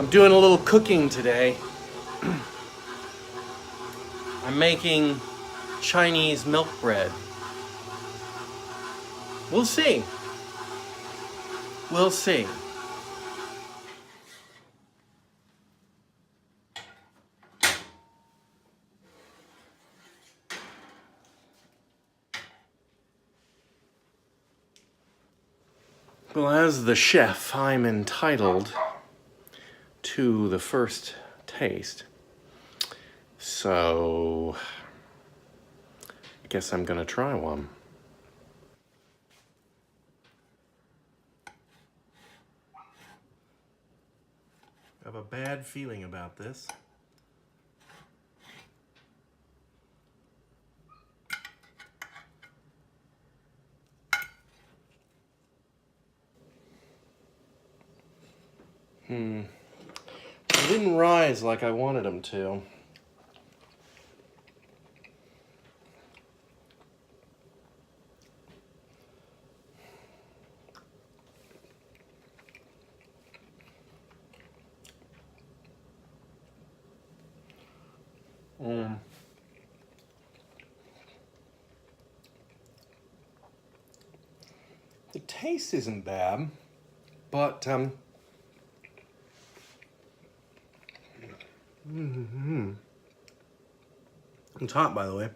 I'm doing a little cooking today. I'm making Chinese milk bread. We'll see. We'll see. Well, as the chef, I'm entitled to the first taste. So, I guess I'm gonna try one. I have a bad feeling about this. It didn't rise like I wanted them to. The taste isn't bad, but it's hot, by the way.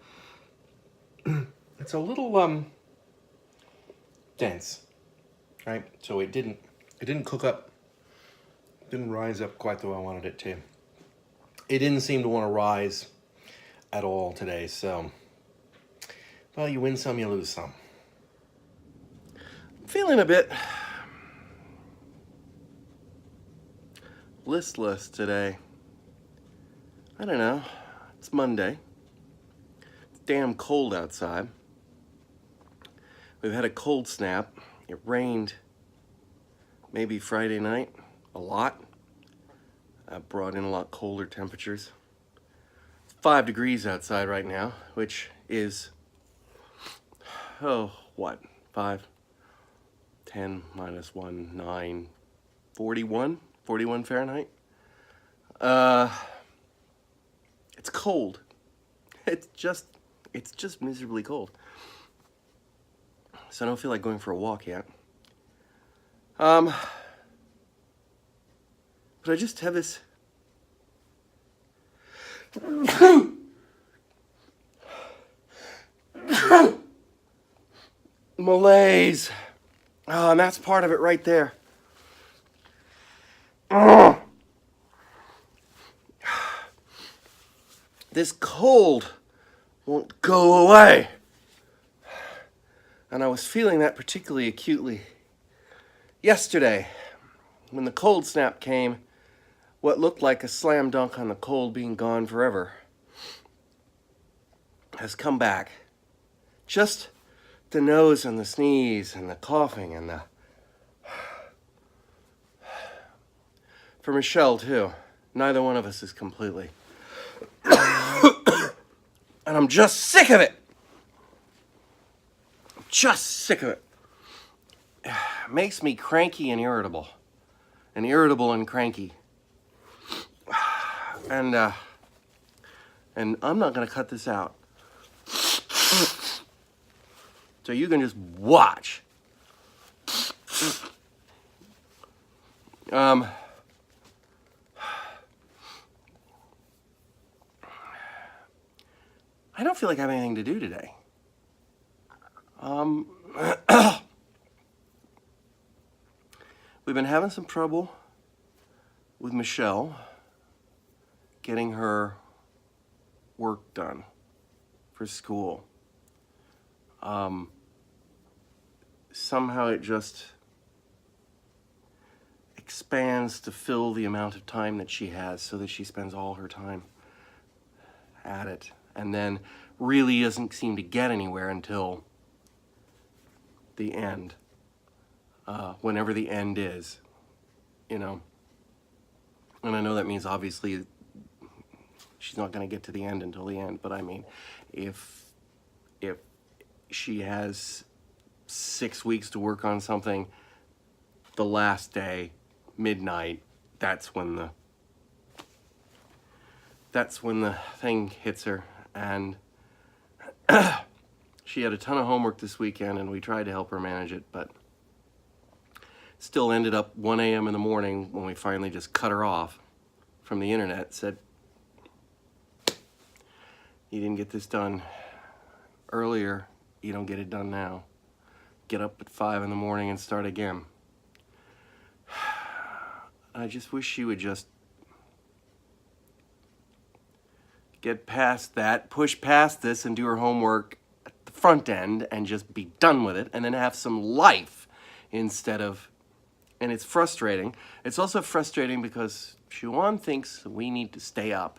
It's a little dense, right? So it didn't cook up, didn't rise up quite the way I wanted it to. It didn't seem to want to rise at all today, so well, you win some, you lose some. I'm feeling a bit listless today. I don't know. It's Monday. It's damn cold outside. We've had a cold snap. It rained maybe Friday night a lot. Brought in a lot colder temperatures. It's 5 degrees outside right now, which is, 5, 10 minus 1, 9, 41 Fahrenheit. It's cold. It's just miserably cold. So I don't feel like going for a walk yet. But I just have this malaise. Oh, and that's part of it right there. This cold won't go away. And I was feeling that particularly acutely yesterday when the cold snap came. What looked like a slam dunk on the cold being gone forever has come back. Just the nose and the sneeze and the coughing and the... For Michelle, too. Neither one of us is completely. And I'm just sick of it. Just sick of it. Makes me cranky and irritable. And irritable and cranky. And I'm not gonna cut this out. So you can just watch. I don't feel like I have anything to do today. We've been having some trouble with Michelle getting her work done for school. Somehow it just expands to fill the amount of time that she has so that she spends all her time at it, and then really doesn't seem to get anywhere until the end, whenever the end is, you know. And I know that means obviously she's not going to get to the end until the end, but I mean, if she has 6 weeks to work on something, the last day, midnight, that's when that's when the thing hits her, and she had a ton of homework this weekend, and we tried to help her manage it, but still ended up 1 a.m. in the morning when we finally just cut her off from the internet, said, you didn't get this done earlier, you don't get it done now. Get up at 5 in the morning and start again. I just wish she would just get past that, push past this and do her homework at the front end and just be done with it, and then have some life instead of, and it's frustrating. It's also frustrating because Shuan thinks we need to stay up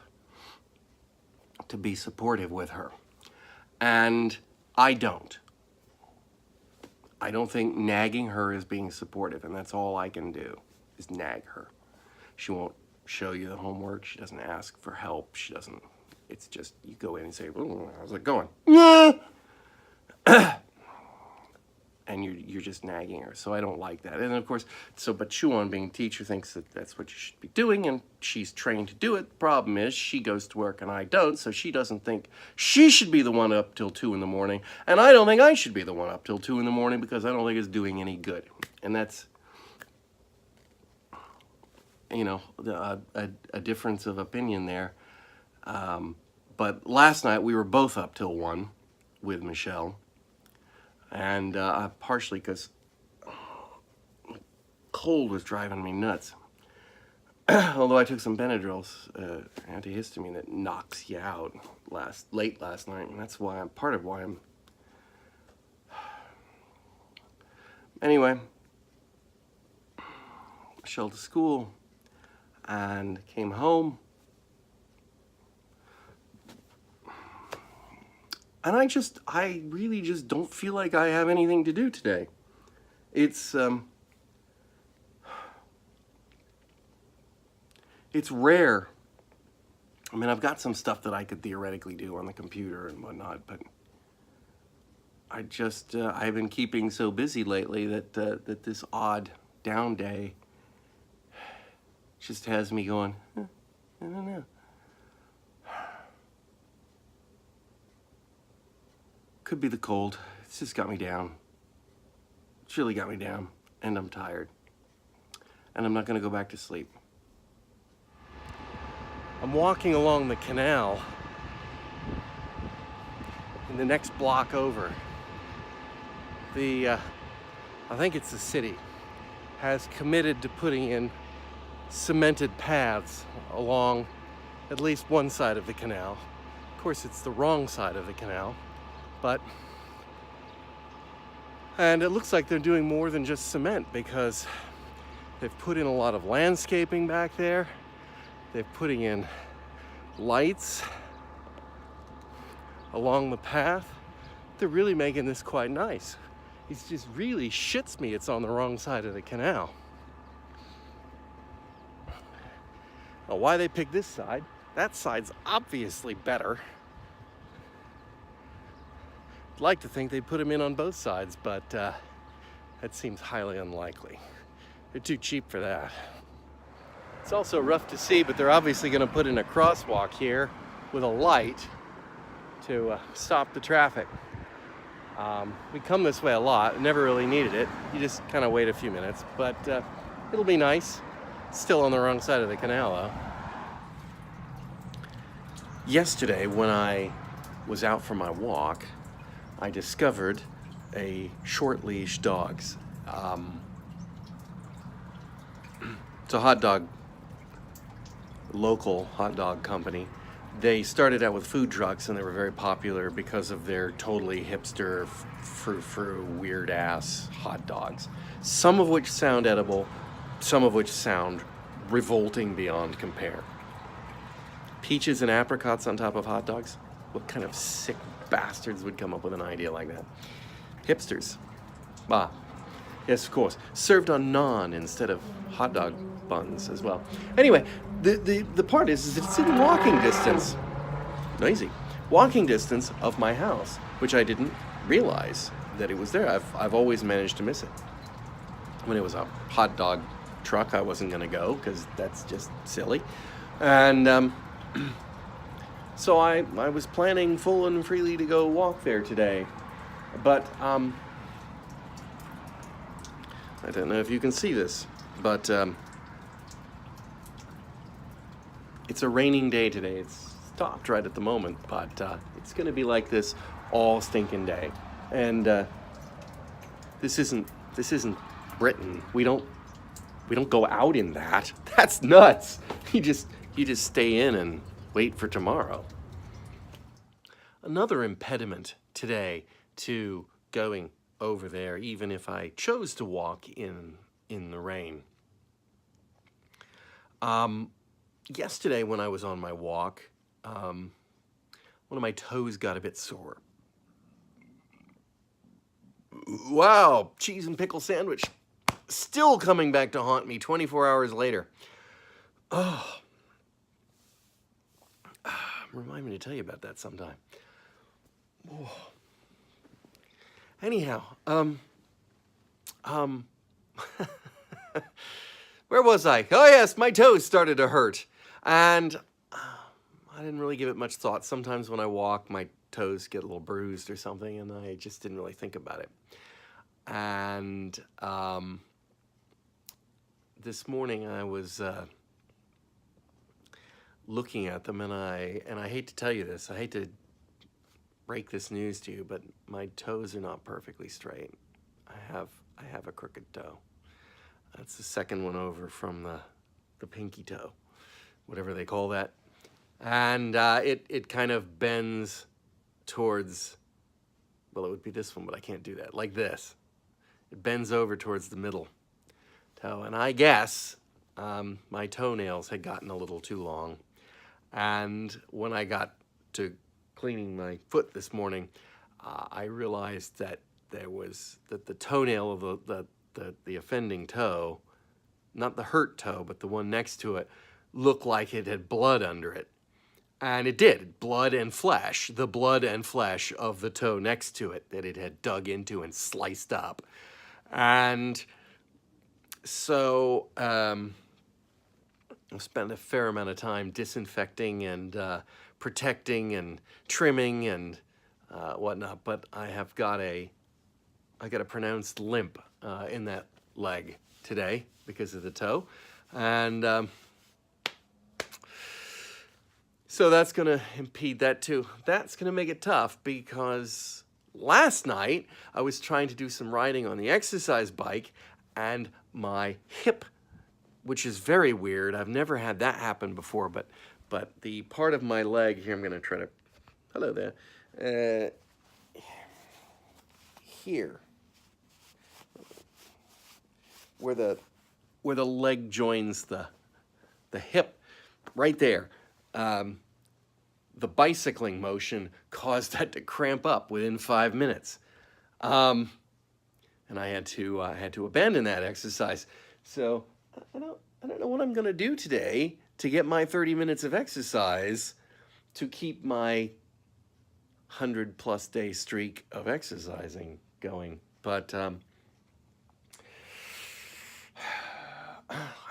to be supportive with her, and I don't. I don't think nagging her is being supportive, and that's all I can do, is nag her. She won't show you the homework, she doesn't ask for help, she doesn't, it's just, you go in and say, how's it going? And you're just nagging her, so I don't like that. And of course, but Shuan, being a teacher, thinks that that's what you should be doing, and she's trained to do it. The problem is, she goes to work and I don't, so she doesn't think she should be the one up till 2 in the morning, and I don't think I should be the one up till 2 in the morning because I don't think it's doing any good. And that's, you know, a difference of opinion there. But last night we were both up till 1 with Michelle, and partially because cold was driving me nuts. Although I took some Benadryls, antihistamine that knocks you out late last night, and that's why part of why I'm. Anyway, Michelle to school, and came home. And I really just don't feel like I have anything to do today. It's rare. I mean, I've got some stuff that I could theoretically do on the computer and whatnot, but I've been keeping so busy lately that this odd down day just has me going, I don't know. Could be the cold. It's just got me down. It's really got me down, and I'm tired. And I'm not going to go back to sleep. I'm walking along the canal in the next block over. I think it's the city, has committed to putting in cemented paths along at least one side of the canal. Of course, it's the wrong side of the canal. And it looks like they're doing more than just cement, because they've put in a lot of landscaping back there. They're putting in lights along the path. They're really making this quite nice. It just really shits me it's on the wrong side of the canal. Now, why they picked this side? That side's obviously better. I'd like to think they'd put them in on both sides, but that seems highly unlikely. They're too cheap for that. It's also rough to see, but they're obviously going to put in a crosswalk here with a light to stop the traffic. We come this way a lot, never really needed it. You just kind of wait a few minutes, but it'll be nice. Still on the wrong side of the canal, though. Yesterday, when I was out for my walk, I discovered a short leash dogs. It's a hot dog, local hot dog company. They started out with food trucks, and they were very popular because of their totally hipster, frou-frou, weird-ass hot dogs. Some of which sound edible, some of which sound revolting beyond compare. Peaches and apricots on top of hot dogs? What kind of sick bastards would come up with an idea like that? Hipsters. Ah, yes, of course. Served on naan instead of hot dog buns as well. Anyway, the part is it's in walking distance. Noisy. Walking distance of my house, which I didn't realize that it was there. I've always managed to miss it. When it was a hot dog truck, I wasn't going to go because that's just silly. And So I was planning full and freely to go walk there today. But, I don't know if you can see this, but it's a raining day today. It's stopped right at the moment, but it's going to be like this all stinking day. And this isn't Britain. We don't go out in that. That's nuts. You just stay in and wait for tomorrow. Another impediment today to going over there, even if I chose to walk in the rain. Yesterday when I was on my walk, one of my toes got a bit sore. Wow, cheese and pickle sandwich. Still coming back to haunt me 24 hours later. Oh. Remind me to tell you about that sometime. Oh. Anyhow, where was I? Oh yes, my toes started to hurt. And I didn't really give it much thought. Sometimes when I walk, my toes get a little bruised or something, and I just didn't really think about it. And this morning I was looking at them, and I hate to tell you this, I hate to break this news to you, but my toes are not perfectly straight. I have a crooked toe. That's the second one over from the pinky toe, whatever they call that. And it kind of bends towards, well, it would be this one, but I can't do that, like this. It bends over towards the middle toe. And I guess my toenails had gotten a little too long. And when I got to cleaning my foot this morning, I realized that the toenail of the offending toe, not the hurt toe, but the one next to it, looked like it had blood under it. And it did, blood and flesh, the blood and flesh of the toe next to it that it had dug into and sliced up. And so I spent a fair amount of time disinfecting and protecting and trimming and whatnot, but I got a pronounced limp in that leg today because of the toe. And so that's going to impede that too. That's going to make it tough because last night I was trying to do some riding on the exercise bike, and my hip, which is very weird, I've never had that happen before, but the part of my leg here, I'm going to try to, hello there, here, where the leg joins the hip, right there. The bicycling motion caused that to cramp up within 5 minutes, and I had to abandon that exercise. So I don't know what I'm gonna do today to get my 30 minutes of exercise to keep my 100+ day streak of exercising going. But I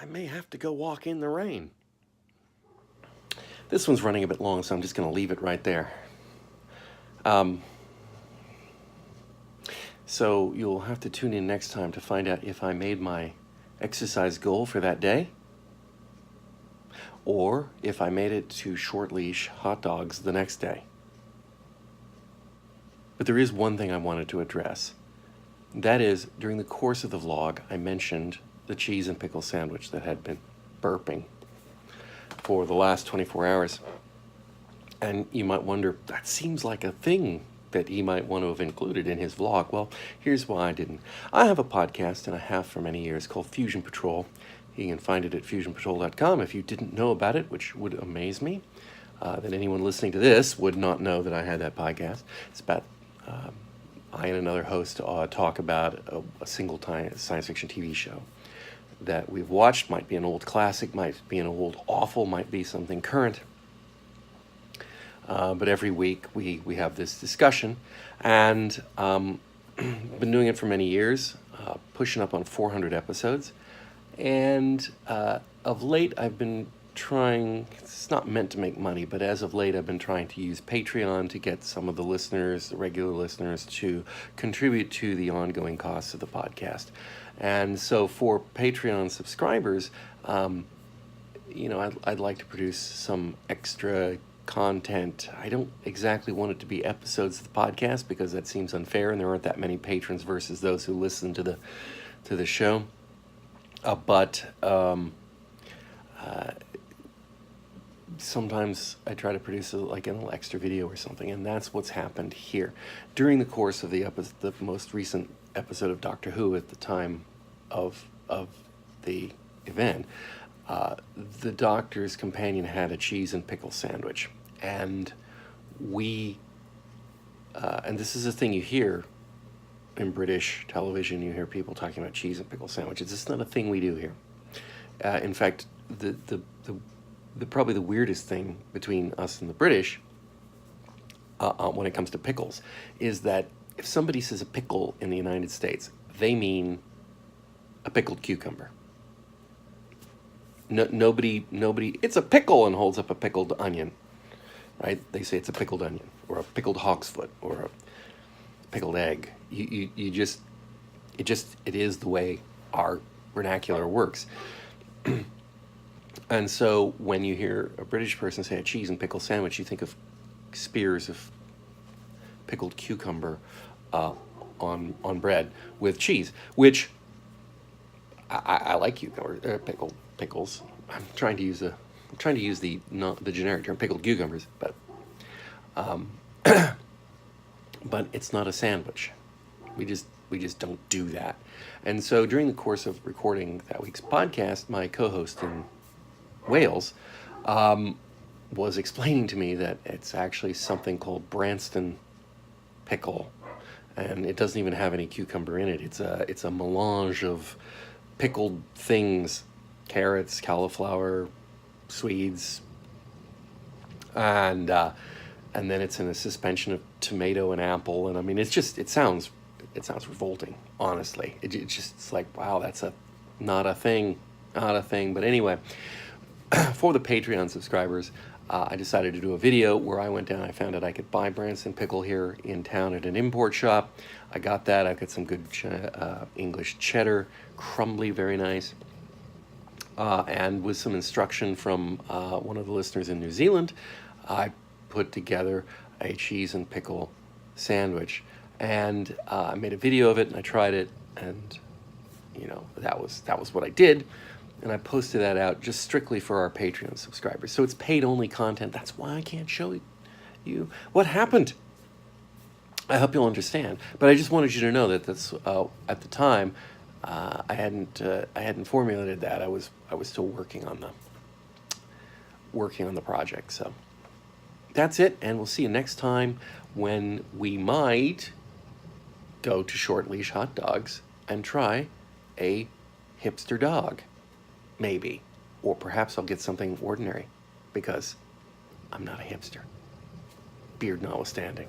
may have to go walk in the rain. This one's running a bit long, so I'm just going to leave it right there. So you'll have to tune in next time to find out if I made my exercise goal for that day, or if I made it to short leash hot dogs the next day. But there is one thing I wanted to address. That is, during the course of the vlog, I mentioned the cheese and pickle sandwich that had been burping for the last 24 hours. And you might wonder, that seems like a thing that he might want to have included in his vlog. Well, here's why I didn't. I have a podcast, and I have for many years, called Fusion Patrol. You can find it at fusionpatrol.com. If you didn't know about it, which would amaze me, that anyone listening to this would not know that I had that podcast. It's about I and another host talk about a single time science fiction TV show that we've watched. Might be an old classic, might be an old awful, might be something current. But every week we have this discussion, and been doing it for many years, pushing up on 400 episodes. And of late I've been trying, it's not meant to make money, but as of late I've been trying to use Patreon to get some of the listeners, the regular listeners, to contribute to the ongoing costs of the podcast. And so for Patreon subscribers, I'd like to produce some extra content. I don't exactly want it to be episodes of the podcast because that seems unfair, and there aren't that many patrons versus those who listen to the show. But sometimes I try to produce an little extra video or something, and that's what's happened here. During the course of the most recent episode of Doctor Who at the time of the event, the Doctor's companion had a cheese and pickle sandwich, and and this is a thing you hear in British television. You hear people talking about cheese and pickle sandwiches. It's not a thing we do here. In fact, probably the weirdest thing between us and the British when it comes to pickles is that if somebody says a pickle in the United States, they mean a pickled cucumber. Nobody, it's a pickle and holds up a pickled onion, right? They say it's a pickled onion or a pickled hawk's foot or a pickled egg. It is the way our vernacular works. And so when you hear a British person say a cheese and pickle sandwich, you think of spears of pickled cucumber on bread with cheese, which I like cucumber, pickles. I'm trying to use the generic term, pickled cucumbers, but but it's not a sandwich. We just don't do that. And so during the course of recording that week's podcast, my co-host in Wales was explaining to me that it's actually something called Branston pickle, and it doesn't even have any cucumber in it. It's a melange of pickled things, carrots, cauliflower, Swedes, and then it's in a suspension of tomato and apple. And I mean, it sounds revolting, honestly. It's like, wow, that's not a thing. But anyway, for the Patreon subscribers, I decided to do a video where I went down. I found out I could buy Branston pickle here in town at an import shop. I got that. I've got some good English cheddar, crumbly, very nice. And with some instruction from one of the listeners in New Zealand, I put together a cheese and pickle sandwich. And I made a video of it, and I tried it, and that was what I did. And I posted that out just strictly for our Patreon subscribers. So it's paid-only content. That's why I can't show you what happened. I hope you'll understand. But I just wanted you to know that that's at the time I hadn't formulated that. I was still working on the project. So that's it, and we'll see you next time when we might go to Short Leash Hot Dogs and try a hipster dog. Maybe. Or perhaps I'll get something ordinary, because I'm not a hipster. Beard notwithstanding.